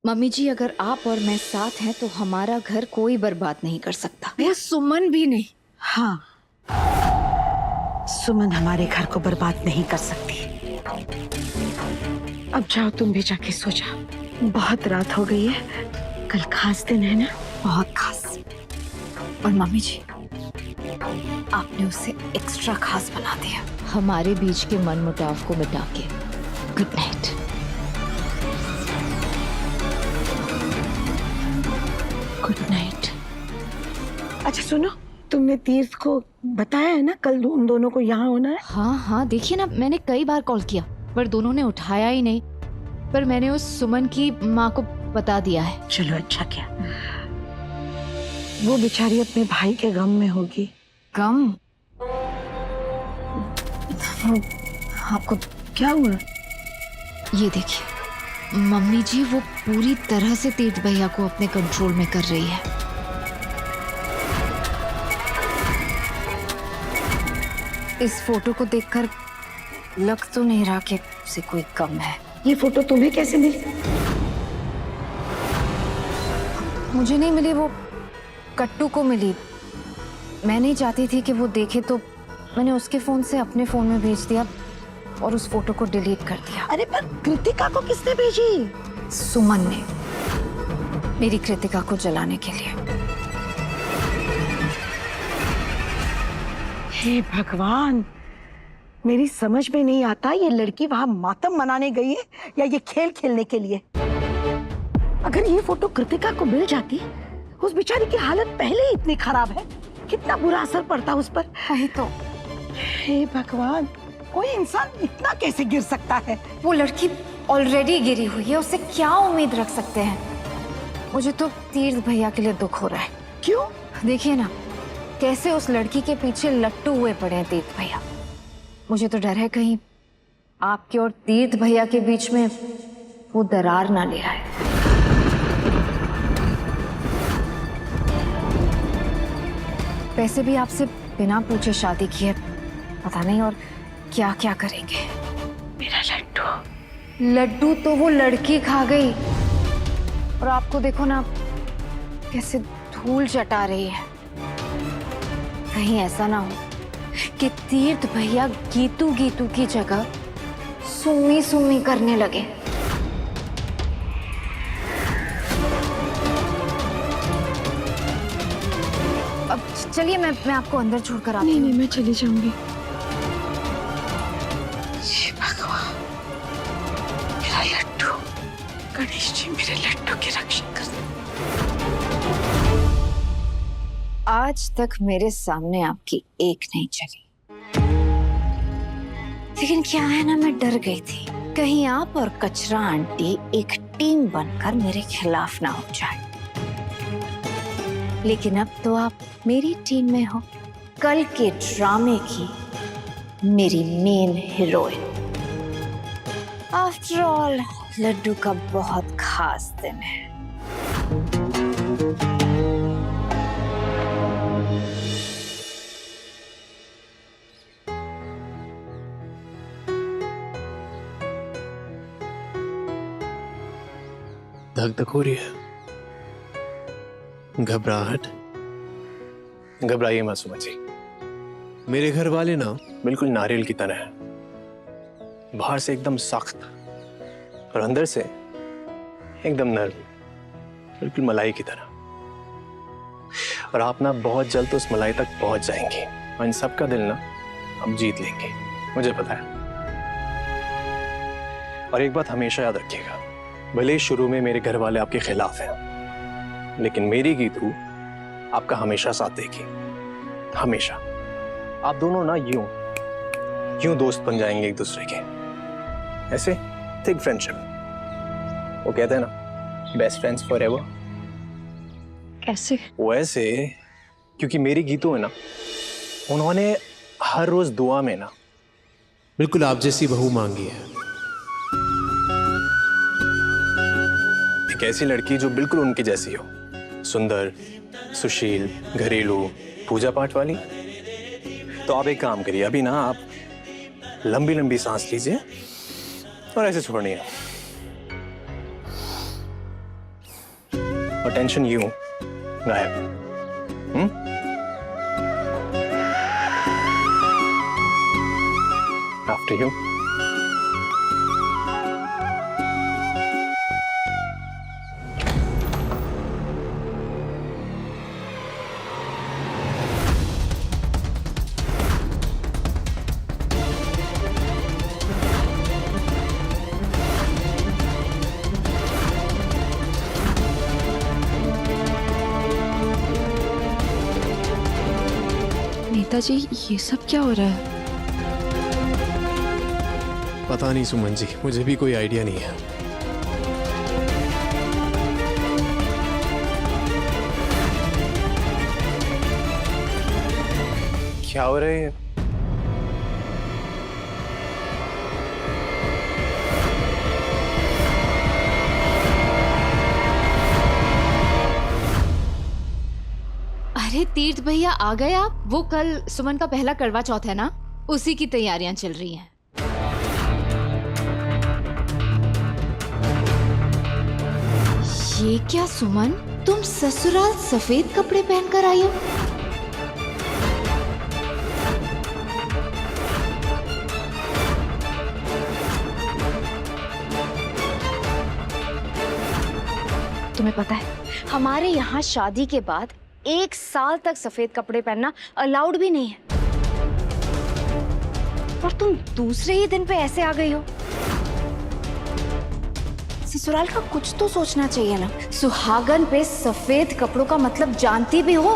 Mummy जी, अगर आप और मैं साथ हैं तो हमारा घर कोई बर्बाद नहीं कर सकता। वो सुमन भी नहीं। हाँ, सुमन हमारे घर को बर्बाद नहीं कर सकती। अब जाओ, तुम भी जाके सो जाओ, बहुत रात हो गई है। कल खास दिन है ना, बहुत खास। और मम्मी जी, आपने उसे एक्स्ट्रा खास बना दिया। हमारे बीच के मनमुटाव को मिटा के। Good night. Good night. अच्छा सुनो, तुमने तीर्थ को बताया है ना कल उन दोनों को यहाँ होना है? हाँ हाँ, देखिए ना, मैंने कई बार कॉल किया पर दोनों ने उठाया ही नहीं। पर मैंने उस सुमन की माँ को बता दिया है। चलो अच्छा किया। वो बेचारी अपने भाई के गम में होगी। गम? आपको क्या हुआ? ये देखिए मम्मी जी, वो पूरी तरह से तीर्थ भैया को अपने कंट्रोल में कर रही है। इस फोटो को देखकर लग तो नहीं रहा कि उसे कोई गम है। ये फोटो तुम्हें कैसे मिली? मुझे नहीं मिली, वो कट्टू को मिली। मैं नहीं चाहती थी कि वो देखे तो मैंने उसके फोन से अपने फोन में भेज दिया और उस फोटो को डिलीट कर दिया। अरे पर कृतिका को किसने भेजी? सुमन ने, मेरी कृतिका को जलाने के लिए। हे भगवान, मेरी समझ में नहीं आता ये लड़की वहां मातम मनाने गई है या ये खेल खेलने के लिए। अगर ये फोटो कृतिका को मिल जाती, उस बेचारी की हालत पहले ही इतनी खराब है, कितना बुरा असर पड़ता उस पर। वही तो। हे भगवान, कोई इंसान इतना कैसे गिर सकता है? वो लड़की ऑलरेडी गिरी हुई है, उससे क्या उम्मीद रख सकते हैं। मुझे तो तीर्थ भैया के लिए दुख हो रहा है। क्यों? देखिए ना, कैसे उस लड़की के पीछे लट्टू हुए पड़े हैं तीर्थ भैया। मुझे तो डर है कहीं आपके और तीर्थ भैया के बीच में वो दरार ना ले आए। वैसे भी आपसे बिना पूछे शादी की है, पता नहीं और क्या क्या करेंगे। मेरा लड्डू। लड्डू तो वो लड़की खा गई और आपको देखो ना कैसे धूल चटा रही है। कहीं ऐसा ना हो कि तीर्थ भैया गीतू गीतू की जगह सुमी सुमी करने लगे। अब चलिए, मैं आपको अंदर छोड़कर आती हूँ। नहीं, मैं चली जाऊंगी। भगवान, मेरा लड्डू। गणेश जी, मेरे लड्डू की रक्षा कर। आज तक मेरे सामने आपकी एक नहीं चली, लेकिन क्या है ना, मैं डर गई थी कहीं आप और कचरा आंटी एक टीम बनकर मेरे खिलाफ ना हो जाए। लेकिन अब तो आप मेरी टीम में हो, कल के ड्रामे की मेरी main heroine. After all laddu का बहुत खास दिन है। धक धक हो रही है, घबराहट। घबराइए मत सुमन जी, मेरे घर वाले ना बिल्कुल नारियल की तरह हैं। बाहर से एकदम सख्त और अंदर से एकदम नरम, बिल्कुल मलाई की तरह। और आप ना बहुत जल्द उस मलाई तक पहुंच जाएंगे और इन सबका दिल ना हम जीत लेंगे, मुझे पता है। और एक बात हमेशा याद रखिएगा, भले शुरू में मेरे घर वाले आपके खिलाफ हैं, लेकिन मेरी गीतू आपका हमेशा साथ देगी, हमेशा। आप दोनों ना यूं दोस्त बन जाएंगे एक दूसरे के, ऐसे थिक फ्रेंडशिप। वो कहते हैं ना, बेस्ट फ्रेंड्स फॉर एवर। कैसे? वो ऐसे क्योंकि मेरी गीतू है ना, उन्होंने हर रोज दुआ में ना बिल्कुल आप जैसी बहू मांगी है। एक ऐसी लड़की जो बिल्कुल उनकी जैसी हो, सुंदर, सुशील, घरेलू, पूजा पाठ वाली। तो आप एक काम करिए, अभी ना आप लंबी लंबी सांस लीजिए और ऐसे छोड़नी है। और टेंशन यूं गायब। After you. नेताजी, ये सब क्या हो रहा है? पता नहीं सुमन जी, मुझे भी कोई आइडिया नहीं है। क्या हो रहा है? अरे तीर्थ भैया आ गए आप? वो कल सुमन का पहला करवा चौथ है ना, उसी की तैयारियां चल रही हैं। ये क्या सुमन, तुम ससुराल सफेद कपड़े पहनकर आई हो? तुम्हें पता है हमारे यहाँ शादी के बाद 1 साल तक सफेद कपड़े पहनना अलाउड भी नहीं है, और तुम दूसरे ही दिन पे ऐसे आ गई हो। ससुराल का कुछ तो सोचना चाहिए ना। सुहागन पे सफेद कपड़ों का मतलब जानती भी हो?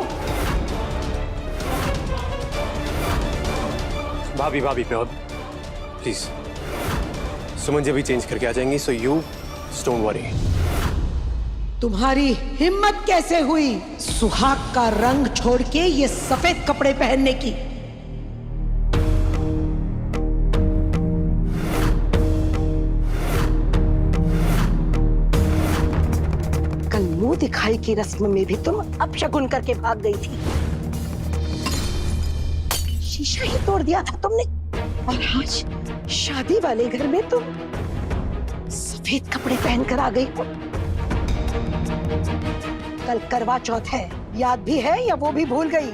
भाभी भाभी प्लीज, सुमन जी अभी चेंज करके आ जाएंगी, सो यू डोंट वरी। तुम्हारी हिम्मत कैसे हुई सुहाग का रंग छोड़ के ये सफेद कपड़े पहनने की? कल मुंह दिखाई की रस्म में भी तुम अपशगुन करके भाग गई थी। शीशा ही तोड़ दिया था तुमने, और आज शादी वाले घर में तुम सफेद कपड़े पहनकर आ गई हो। कल करवा चौथ है, याद भी है या वो भी भूल गई?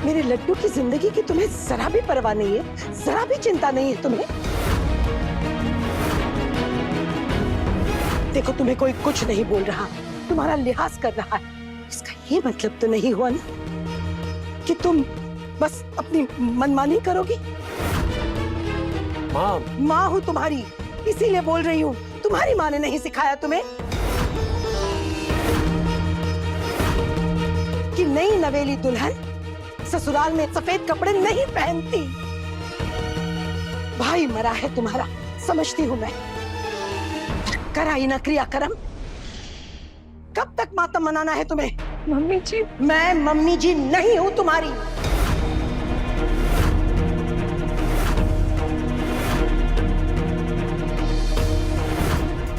मेरे लड्डू की जिंदगी की तुम्हें जरा भी परवाह नहीं है, जरा भी चिंता नहीं है तुम्हें। देखो तुम्हें कोई कुछ नहीं बोल रहा, तुम्हारा लिहाज कर रहा है। इसका ये मतलब तो नहीं हुआ ना कि तुम बस अपनी मनमानी करोगी? माँ हूँ तुम्हारी, इसीलिए बोल रही हूँ। तुम्हारी माँ ने नहीं सिखाया तुम्हें कि नई नवेली दुल्हन ससुराल में सफेद कपड़े नहीं पहनती? भाई मरा है तुम्हारा, समझती हूँ मैं। कराई ना क्रियाक्रम, कब तक मातम मनाना है तुम्हें? मम्मी जी, मैं मम्मी जी नहीं हूँ तुम्हारी।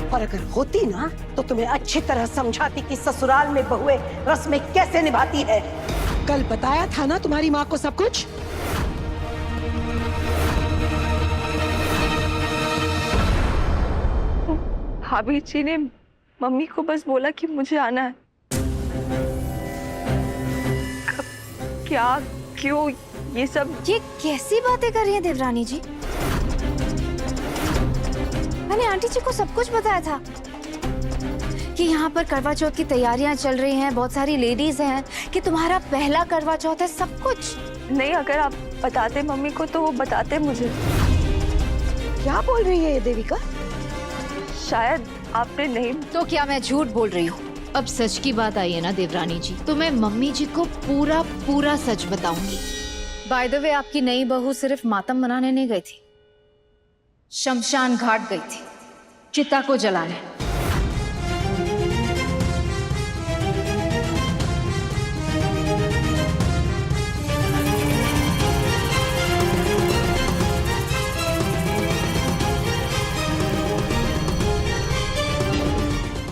और अगर होती ना तो तुम्हें अच्छी तरह समझाती कि ससुराल में बहुएं रस्में कैसे निभाती है। कल बताया था ना तुम्हारी माँ को सब कुछ। भाभी जी ने मम्मी को बस बोला कि मुझे आना है। क्या, क्यों, ये सब? ये कैसी बातें कर रही हैं देवरानी जी? मैंने आंटी जी को सब कुछ बताया था कि यहाँ पर करवा चौथ की तैयारियां चल रही हैं, बहुत सारी लेडीज हैं, कि तुम्हारा पहला करवा चौथ है, सब कुछ। नहीं, अगर आप बताते मम्मी को तो वो बताते मुझे। क्या बोल रही है ये देविका? शायद आपने नहीं। तो क्या मैं झूठ बोल रही हूँ? अब सच की बात आई है ना देवरानी जी, तो मैं मम्मी जी को पूरा पूरा सच बताऊंगी। बाय द वे, आपकी नई बहू सिर्फ मातम मनाने नहीं गई थी, शमशान घाट गई थी, चिता को जलाने।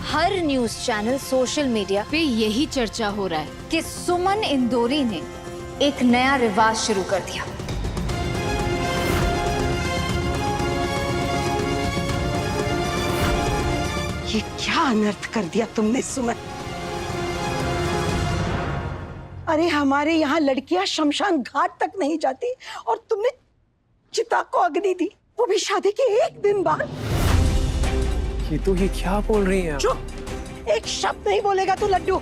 हर न्यूज चैनल, सोशल मीडिया पे यही चर्चा हो रहा है कि सुमन इंदौरी ने एक नया रिवाज शुरू कर दिया। ये क्या अनर्थ कर दिया तुमने सुमन। अरे हमारे यहाँ लड़कियां शमशान घाट तक नहीं जाती और तुमने चिता को अग्नि दी, वो भी शादी के एक दिन बाद। ये क्या बोल रही हैं आप? चुप, एक शब्द नहीं बोलेगा तू लड्डू।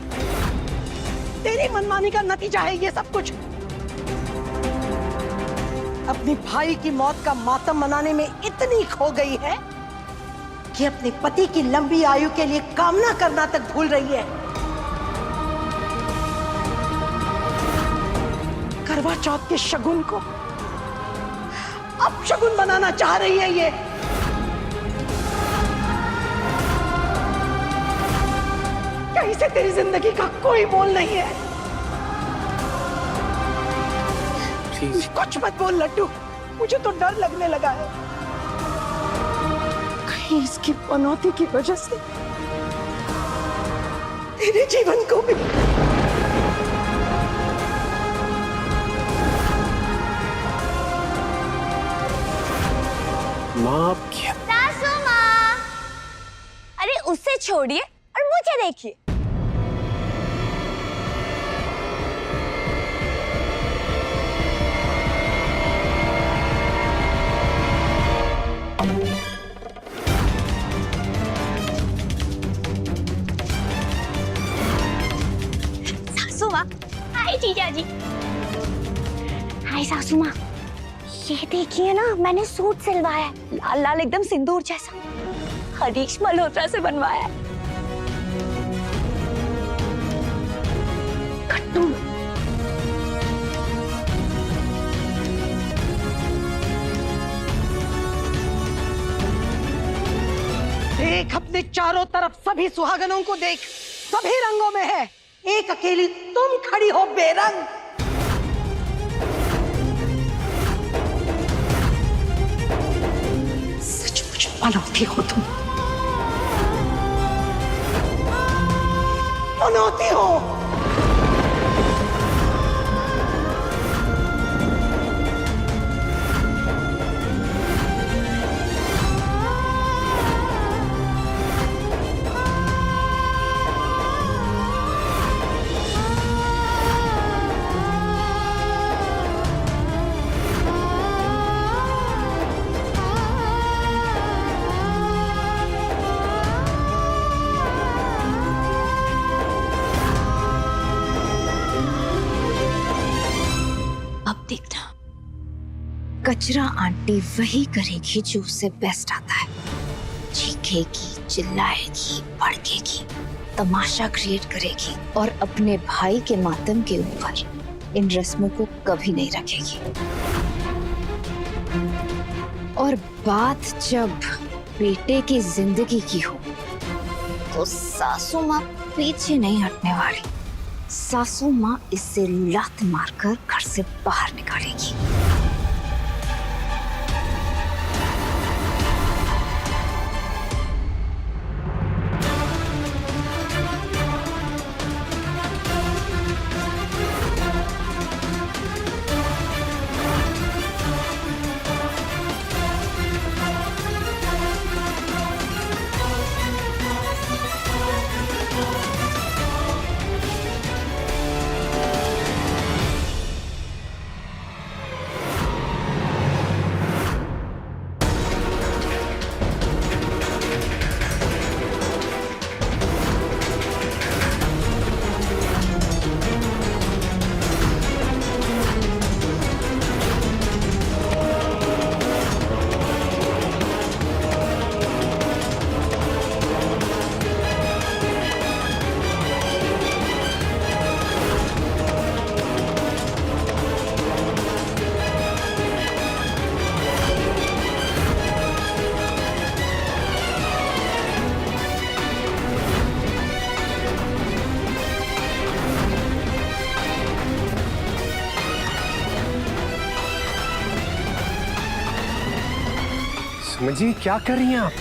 तेरी मनमानी का नतीजा है ये सब कुछ। अपनी भाई की मौत का मातम मनाने में इतनी खो गई है कि अपने पति की लंबी आयु के लिए कामना करना तक भूल रही है। करवा चौथ के शगुन को अब शगुन बनाना चाह रही है ये। कहीं से तेरी जिंदगी का कोई मोल नहीं है। प्लीज कुछ मत बोल लड्डू, मुझे तो डर लगने लगा है। कहीं इसकी पनौती की वजह से तेरे जीवन को भी। माँ आप क्या? सासू माँ, अरे उससे छोड़िए और मुझे देखिए। सासू माँ, हाय जीजा जी। हाय सासू माँ, ये देखिए ना, मैंने सूट सिलवाया है, लाल लाल एकदम सिंदूर जैसा, हरीश मल्होत्रा से बनवाया है। कट्टू देख अपने चारों तरफ सभी सुहागनों को देख, सभी रंगों में है, एक अकेली तुम खड़ी हो बेरंग। सचमुच पनौती हो तुम, पनौती हो। अब देखना, कचरा आंटी वही करेगी जो उसे बेस्ट आता है। चीखेगी, चिल्लाएगी, भड़केगी, तमाशा क्रिएट करेगी और अपने भाई के मातम के ऊपर इन रस्मों को कभी नहीं रखेगी। और बात जब बेटे की जिंदगी की हो तो सासू माँ पीछे नहीं हटने वाली। सासू माँ इसे लात मारकर घर से बाहर निकालेगी। सुमन जी क्या कर रही हैं आप?